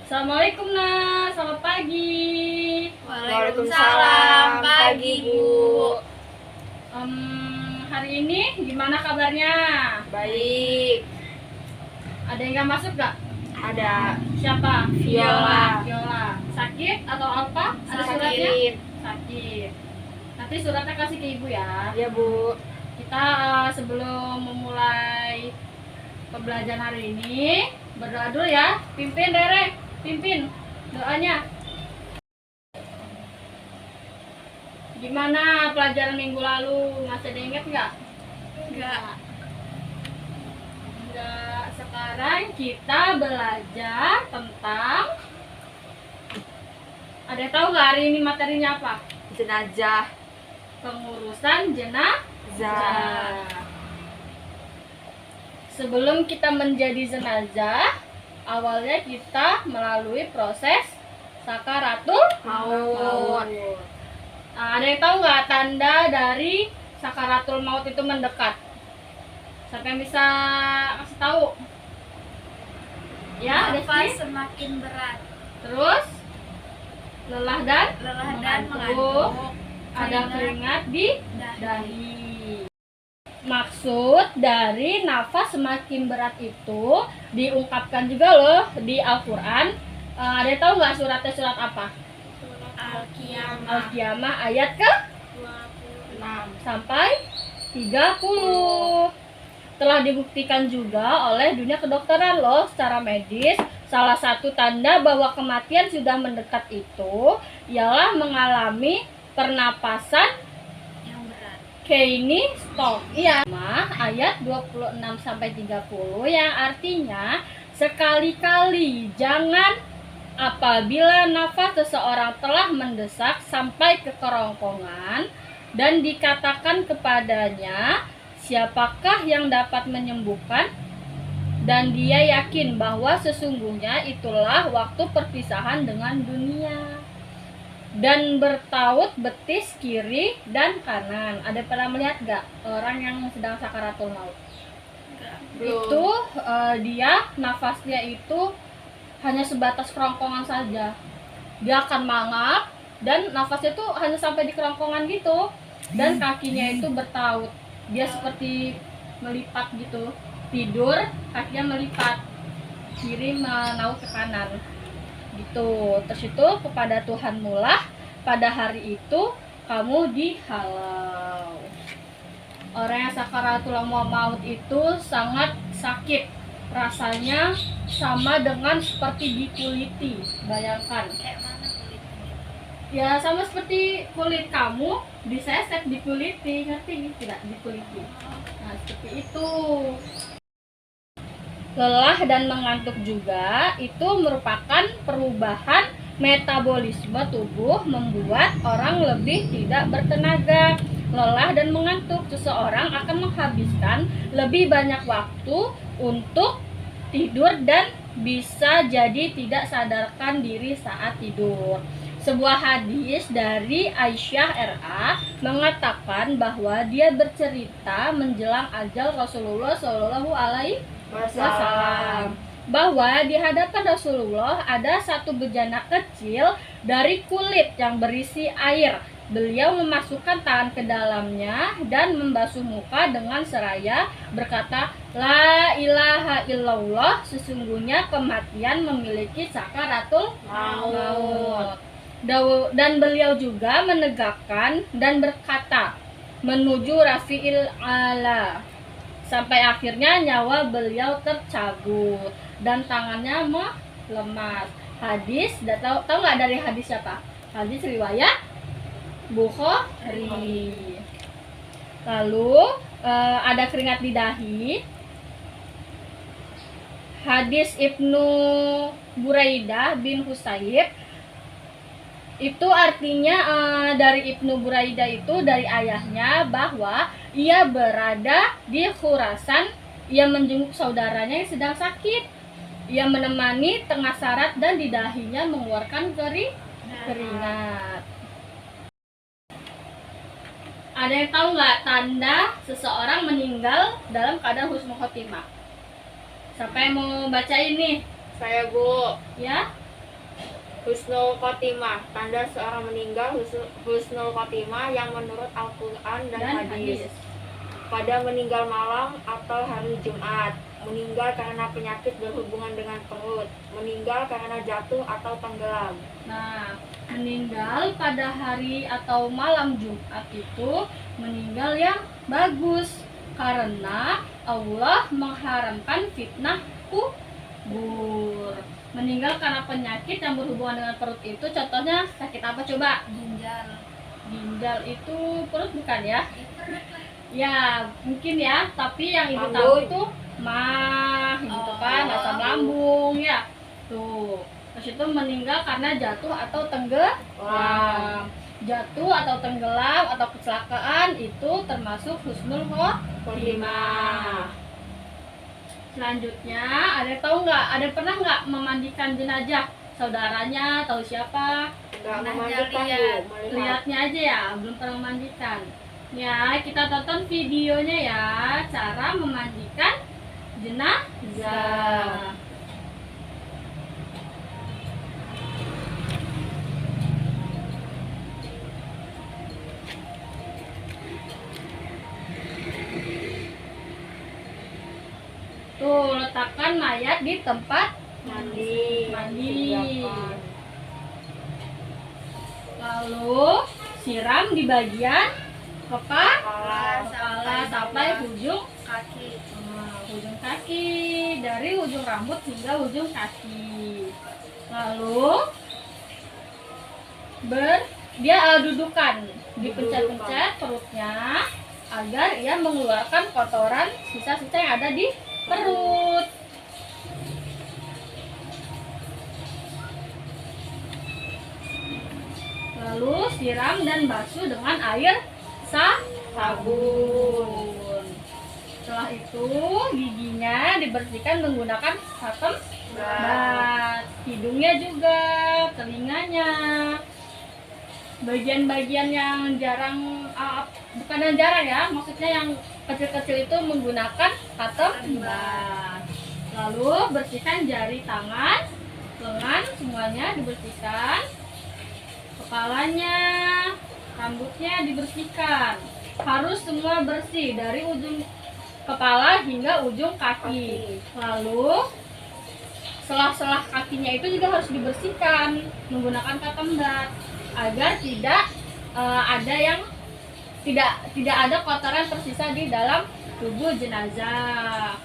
Assalamualaikum Nak, selamat pagi. Waalaikumsalam, pagi Bu. Hari ini gimana kabarnya? Baik, Ada yang gak masuk gak? ada. Siapa? Viola. Viola. Sakit atau apa? Ada suratnya? Sakit. Sakit. Nanti suratnya kasih ke ibu ya. Ya Bu. Kita sebelum memulai pembelajaran hari ini berdoa dulu ya. Pimpin Rere, pimpin doanya. Gimana pelajaran minggu lalu? Masih ada ingat nggak? Enggak. Enggak. Sekarang kita belajar tentang, ada yang tahu nggak hari ini materinya apa? Jenazah. Pengurusan jenazah. Zah. Sebelum kita menjadi jenazah, awalnya kita melalui proses sakaratul Maut. Ada yang tahu nggak tanda dari sakaratul maut itu mendekat? Siapa yang bisa kasih tahu? Ya, Nafas Desti. semakin berat. Terus lelah dan Lelah dan mengantuk. mengantuk. Ada keringat di Dahi. dahi. Maksud dari nafas semakin berat itu diungkapkan juga loh di Al-Quran. Ada yang tahu nggak suratnya surat apa? Al-Qiyamah Al-Qiyamah ayat ke 26. sampai 30. Telah dibuktikan juga oleh dunia kedokteran loh secara medis, salah satu tanda bahwa kematian sudah mendekat itu ialah mengalami pernapasan Yang berat. kini stop. Iya, ayat 26 sampai 30 yang artinya sekali-kali jangan apabila nafas seseorang telah mendesak sampai ke kerongkongan dan dikatakan kepadanya, siapakah yang dapat menyembuhkan? Dan dia yakin bahwa sesungguhnya itulah waktu perpisahan dengan dunia. Dan bertaut betis kiri dan kanan. Ada pernah melihat gak orang yang sedang sakaratul maut? Enggak. Itu dia nafasnya itu hanya sebatas kerongkongan saja. Dia akan mangap dan nafasnya itu hanya sampai di kerongkongan gitu. Dan kakinya itu bertaut. Dia seperti melipat gitu. Tidur, kakinya melipat. Kiri menaut ke kanan. Gitu. Terus itu kepada Tuhan mulah pada hari itu kamu dihalau. Orang yang sakaratul maut itu sangat sakit, rasanya sama dengan seperti dikuliti. Bayangkan, Kayak mana kulitnya? ya sama seperti kulit kamu disesek dikuliti, ngerti tidak? Dikuliti. Nah seperti itu. Lelah dan mengantuk juga itu merupakan perubahan metabolisme tubuh, membuat orang lebih tidak bertenaga. Lelah dan mengantuk, seseorang akan menghabiskan lebih banyak waktu untuk tidur dan bisa jadi tidak sadarkan diri saat tidur. Sebuah hadis dari Aisyah RA mengatakan bahwa dia bercerita menjelang ajal Rasulullah Shallallahu Alaihi Wasallam bahwa di hadapan Rasulullah ada satu bejana kecil dari kulit yang berisi air. Beliau memasukkan tangan ke dalamnya dan membasuh muka dengan seraya berkata, La ilaha illallah, sesungguhnya kematian memiliki sakaratul maut. Dan beliau juga menegakkan dan berkata, menuju Rafi'il Ala, sampai akhirnya nyawa beliau tercabut dan tangannya lemas. Hadis, tahu nggak dari hadis siapa? Hadis riwayat Bukhari. Lalu ada keringat di dahi. Hadis Ibnu Buraidah bin Husayib itu artinya dari Ibnu Buraidah itu dari ayahnya bahwa ia berada di Khurasan, ia menjenguk saudaranya yang sedang sakit, ia menemani tengah sarat dan di dahinya mengeluarkan keringat. Ada yang tahu nggak tanda seseorang meninggal dalam keadaan husnul khotimah? Siapa yang mau baca ini? Saya Bu. Ya, Husnul khotimah, tanda seorang meninggal husnul khotimah yang menurut Al-Quran dan hadis. Pada meninggal malam atau hari Jumat, meninggal karena penyakit berhubungan dengan perut, meninggal karena jatuh atau tenggelam. Nah, meninggal pada hari atau malam Jumat itu meninggal yang bagus karena Allah mengharamkan fitnah kubur. Meninggal karena penyakit yang berhubungan dengan perut itu contohnya sakit apa coba? Ginjal. Ginjal itu perut bukan ya? Perut lah. Ya, mungkin ya, tapi yang ibu Lambung. tahu itu mah gitu kan, asam lambung ya. Tuh. Terus itu meninggal karena jatuh atau tenggelam. Jatuh atau tenggelam atau kecelakaan itu termasuk husnul khotimah. Selanjutnya, ada yang tahu nggak? Ada yang pernah nggak memandikan jenazah? Saudaranya, tahu siapa? Enggak Pernah memandikan, lihat. Bu, melihat. Lihatnya aja ya, belum pernah memandikan. Ya, kita tonton videonya ya, cara memandikan jenazah. Tuh, letakkan mayat di tempat Mandi. Sediakan. lalu siram di bagian kepala Kepala. sampai ujung Kaki. ujung kaki, dari ujung rambut hingga ujung kaki. Lalu dia dudukan, dipencet-pencet perutnya agar ia mengeluarkan kotoran sisa-sisa yang ada di perut. Lalu siram dan basuh dengan air sabun. Setelah itu giginya dibersihkan menggunakan cotton bud. Hidungnya juga, telinganya, bagian-bagian yang jarang, bukan yang jarang ya, maksudnya yang kecil-kecil itu menggunakan cotton bud. Lalu bersihkan jari tangan, lengan, semuanya dibersihkan. Kepalanya, rambutnya dibersihkan. Harus semua bersih dari ujung kepala hingga ujung kaki. Lalu selah-selah kakinya itu juga harus dibersihkan menggunakan cotton bud agar tidak ada yang tidak ada kotoran tersisa di dalam tubuh jenazah.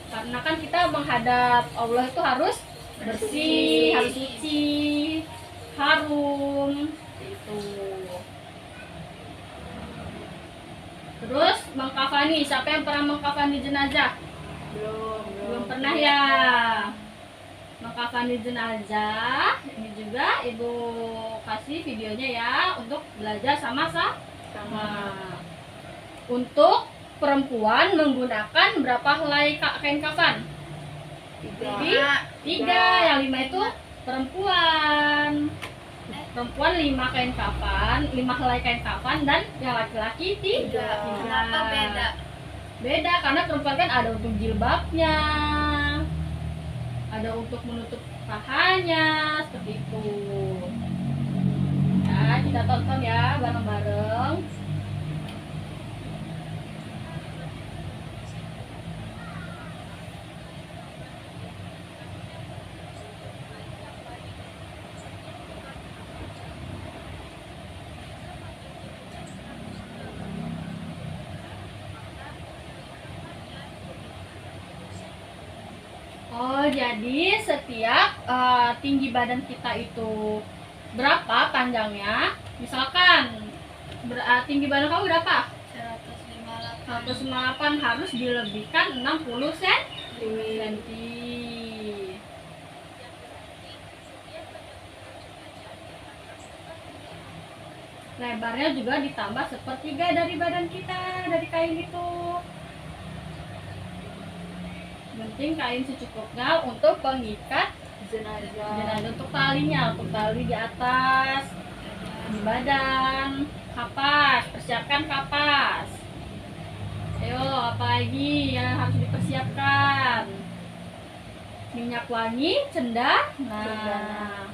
Karena kan kita menghadap Allah itu harus bersih, harus suci, harum itu. Terus mengkafani, siapa yang pernah mengkafani jenazah? Belum pernah ya. Mengkafani jenazah ini juga ibu kasih videonya ya untuk belajar sama-sama. Untuk perempuan menggunakan berapa helai kain kafan? Tiga. Yang 5 itu perempuan. Perempuan 5 kain kafan, 5 helai kain kafan, dan yang laki-laki 3. Kenapa beda? Beda karena perempuan kan ada untuk jilbabnya, ada untuk menutup pahanya, seperti itu. Ya, kita tonton ya bareng-bareng. Oh, jadi setiap tinggi badan kita itu berapa panjangnya? Misalkan tinggi badan kamu berapa? 158 harus dilebihkan 60 cm. Lebarnya juga ditambah sepertiga dari badan kita, dari kain itu. Penting kain secukupnya untuk pengikat jenazah, untuk talinya, untuk tali di atas, di badan, kapas, persiapkan kapas. Ayo, apa lagi yang harus dipersiapkan? Minyak wangi, cendah. Nah,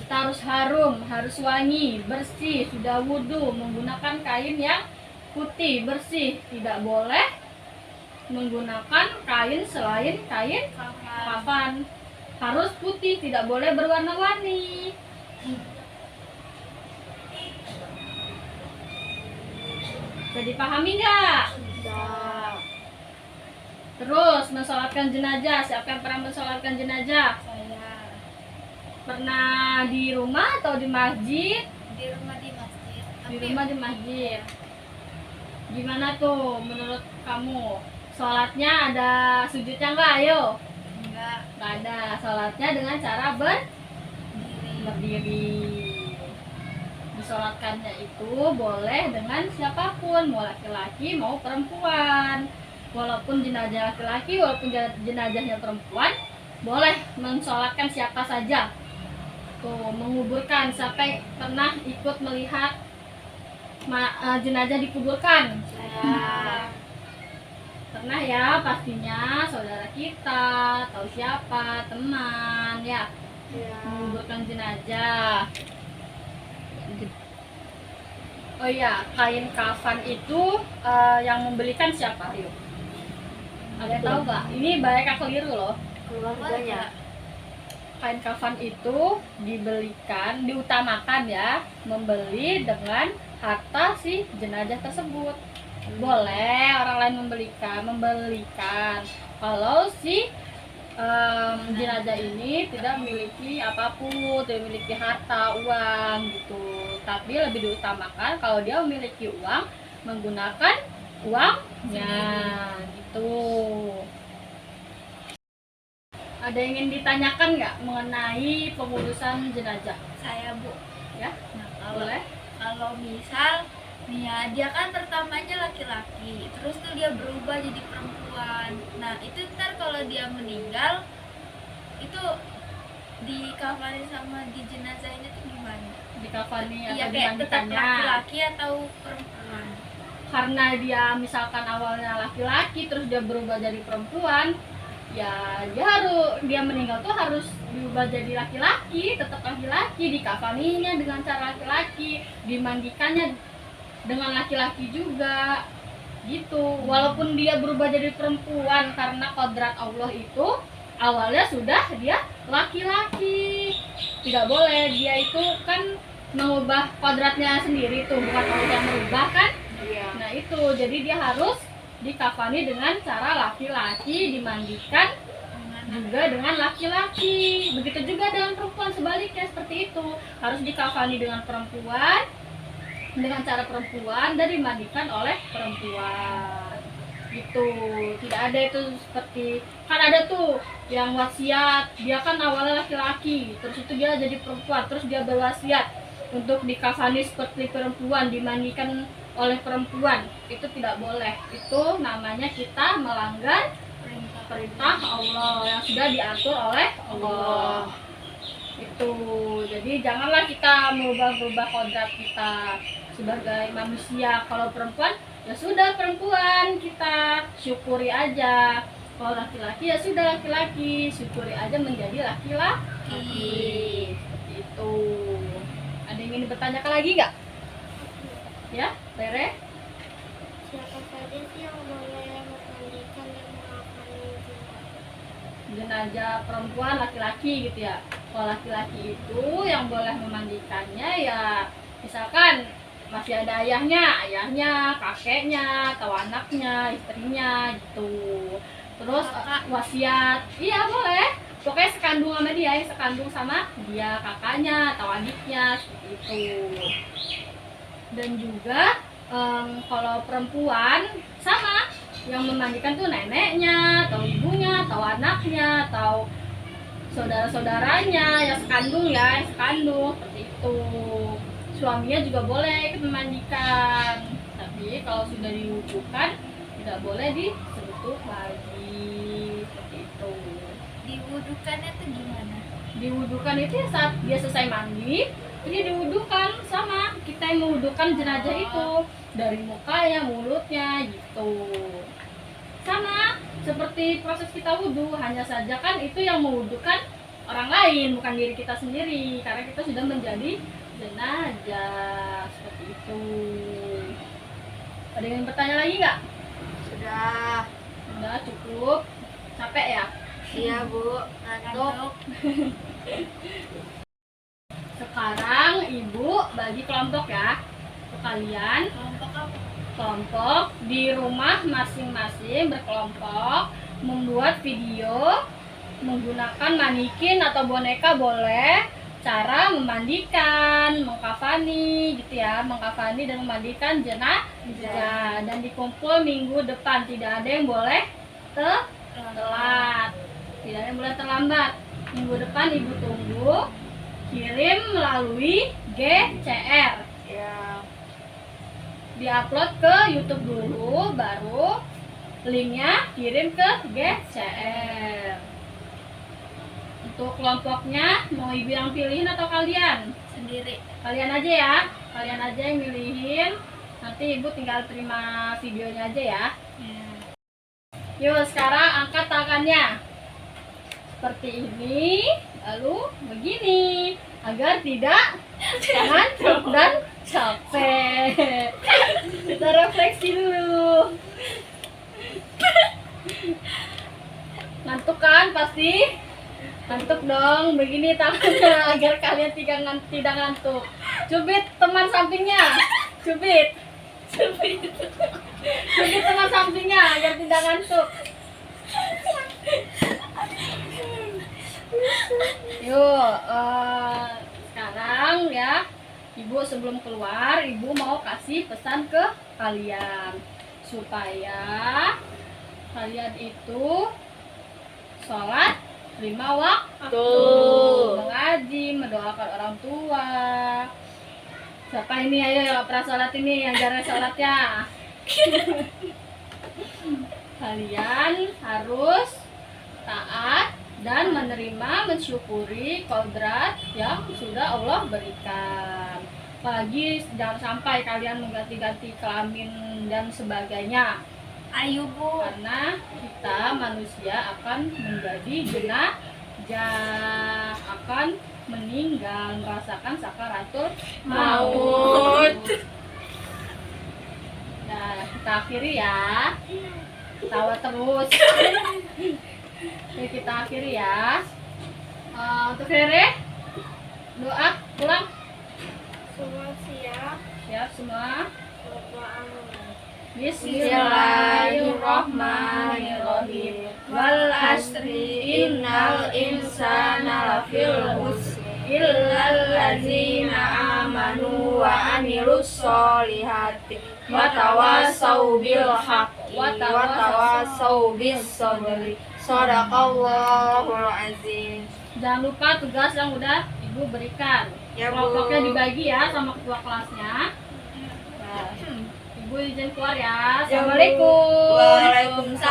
Kita harus harum, harus wangi, bersih, sudah wudhu, menggunakan kain yang putih, bersih. Tidak boleh menggunakan kain selain kain kafan. Harus putih, tidak boleh berwarna-warni. Jadi pahami nggak? Bisa. Terus mensolatkan jenazah. Siapa yang pernah mensolatkan jenazah? Saya Pernah di rumah atau di masjid? di rumah di masjid. Di rumah di masjid. Gimana tuh menurut kamu? Sholatnya ada sujudnya nggak? Ayo. Enggak Nggak ada. Sholatnya dengan cara diri. berdiri. Disolatkannya itu boleh dengan siapapun, mau laki-laki mau perempuan. Walaupun jenazah laki-laki, walaupun jenazahnya perempuan, boleh mensolatkan siapa saja. Tuh, menguburkan. Siapa yang pernah ikut melihat jenazah dikuburkan? Saya. Pernah ya, pastinya saudara kita, tahu siapa, teman ya, Ya. menguburkan jenazah. Oh iya, kain kafan itu yang membelikan siapa? Yuk, ada yang tahu nggak? Ini banyak yang keliru loh. Keluarganya. Kain kafan itu dibelikan, diutamakan ya, membeli dengan harta si jenazah tersebut. Boleh orang lain membelikan kalau si jenazah ini tidak memiliki apapun, tidak memiliki harta, uang gitu. Tapi lebih diutamakan kalau dia memiliki uang, menggunakan uangnya gitu. Ada yang ingin ditanyakan nggak mengenai pengurusan jenazah? Saya Bu. Ya, Nah, kalau boleh. kalau misal nih ya, dia kan pertamanya laki-laki, terus tuh dia berubah jadi perempuan. Nah, itu ntar kalau dia meninggal itu dikafani sama di jenazahnya tuh gimana? Dikafani Iya, atau kayak tetap dimandikannya? laki-laki atau perempuan? Karena dia misalkan awalnya laki-laki terus dia berubah jadi perempuan, ya dia meninggal tuh harus diubah jadi laki-laki, tetap laki-laki, dikafaninya dengan cara laki-laki, dimandikannya dengan laki-laki juga gitu. Walaupun dia berubah jadi perempuan karena kodrat Allah itu awalnya sudah dia laki-laki, tidak boleh. Dia itu kan mengubah kodratnya sendiri tuh, bukan Allah yang merubah kan. Iya. Nah itu, jadi dia harus dikafani dengan cara laki-laki, dimandikan juga dengan laki-laki. Begitu juga dengan perempuan, sebaliknya seperti itu. Harus dikafani dengan perempuan, dengan cara perempuan, dan dimandikan oleh perempuan. Gitu. Tidak ada itu seperti, kan ada tuh yang wasiat, dia kan awalnya laki-laki, terus itu dia jadi perempuan, terus dia berwasiat untuk dikafani seperti perempuan, dimandikan oleh perempuan. Itu tidak boleh. Itu namanya kita melanggar perintah Allah yang sudah diatur oleh Allah. Itu. Jadi janganlah kita merubah-rubah kodrat kita sebagai manusia. Kalau perempuan, ya sudah perempuan, kita syukuri aja. Kalau laki-laki, ya sudah laki-laki, syukuri aja menjadi laki-laki. Seperti itu. Ada yang ingin bertanyakan lagi nggak? Ya, Tere? Siapa saja sih yang boleh memandikan dan mengafani Jenazah perempuan, laki-laki gitu ya. Kalau laki-laki itu yang boleh memandikannya ya misalkan masih ada ayahnya, kakeknya, atau anaknya, istrinya gitu. Terus wasiat, iya boleh. Pokoknya sekandung sama dia, yang sekandung sama dia, kakaknya atau adiknya seperti itu. Dan juga kalau perempuan sama, yang memandikan tuh neneknya, atau ibunya, atau anaknya, atau saudara-saudaranya yang sekandung ya, yang sekandung seperti itu. Suaminya juga boleh ikut memandikan, tapi kalau sudah diwujukan tidak boleh disentuh lagi seperti itu. Diwudukannya tuh gimana? Diwudukan itu ya saat dia selesai mandi, dia diwudukan sama kita yang mewudukan jenazah itu, dari mukanya, mulutnya gitu. Sama seperti proses kita wudhu, hanya saja kan itu yang mewudukan orang lain, bukan diri kita sendiri, karena kita sudah menjadi jenazah. Seperti itu. Ada yang bertanya lagi nggak? Sudah. Udah cukup. Capek ya? Iya Bu, ngantuk. Sekarang ibu bagi kelompok ya ke kalian. Kelompok apa? Kelompok di rumah masing-masing berkelompok membuat video menggunakan manikin atau boneka boleh, cara memandikan, mengkafani gitu ya, mengkafani dan memandikan jenazah, dan dikumpul minggu depan. Tidak ada yang boleh telat, tidak ada yang boleh terlambat. Minggu depan ibu tunggu, kirim melalui GCR, Ya. diupload ke YouTube dulu, baru linknya kirim ke GCR. Untuk kelompoknya mau ibu yang pilihin atau kalian? Sendiri. Kalian aja ya, kalian aja yang milihin. Nanti ibu tinggal terima videonya aja ya. Ya. Yuk sekarang angkat tangannya seperti ini, lalu begini, agar tidak ngantuk dan capek. Kita refleksi dulu. Ngantuk kan pasti? Ngantuk dong, begini tangannya agar kalian tidak ngantuk. Cubit teman sampingnya, cubit teman sampingnya agar tidak ngantuk. Yuk, sekarang ya, ibu sebelum keluar, ibu mau kasih pesan ke kalian supaya kalian itu sholat 5 waktu, mengaji, mendoakan orang tua. Siapa ini? Ayo yang pernah sholat ini, yang jarang sholatnya. Kalian harus taat dan menerima, mensyukuri kodrat yang sudah Allah berikan. Apalagi jangan sampai kalian mengganti-ganti kelamin dan sebagainya, Ayo Bu. karena kita manusia akan menjadi jenazah, akan meninggal, merasakan sakaratul maut. Nah, kita akhiri ya. Tawa terus. Oke, kita akhiri ya. Untuk Rere, doa pulang. Semua siap. Siap semua. Berdoa. Bismillahirrahmanirrahim. Wal asri innal insana lafil khusr illal ladzina amanu wa amilus solihati wa tawasau bil haqqi wa tawasau bis sabri. Shadaqallahul azim. Jangan lupa tugas yang udah ibu berikan. Ya, Bu. Kelompoknya dibagi ya sama ketua kelasnya. Nah, ibu izin keluar ya. Assalamualaikum. Waalaikumsalam.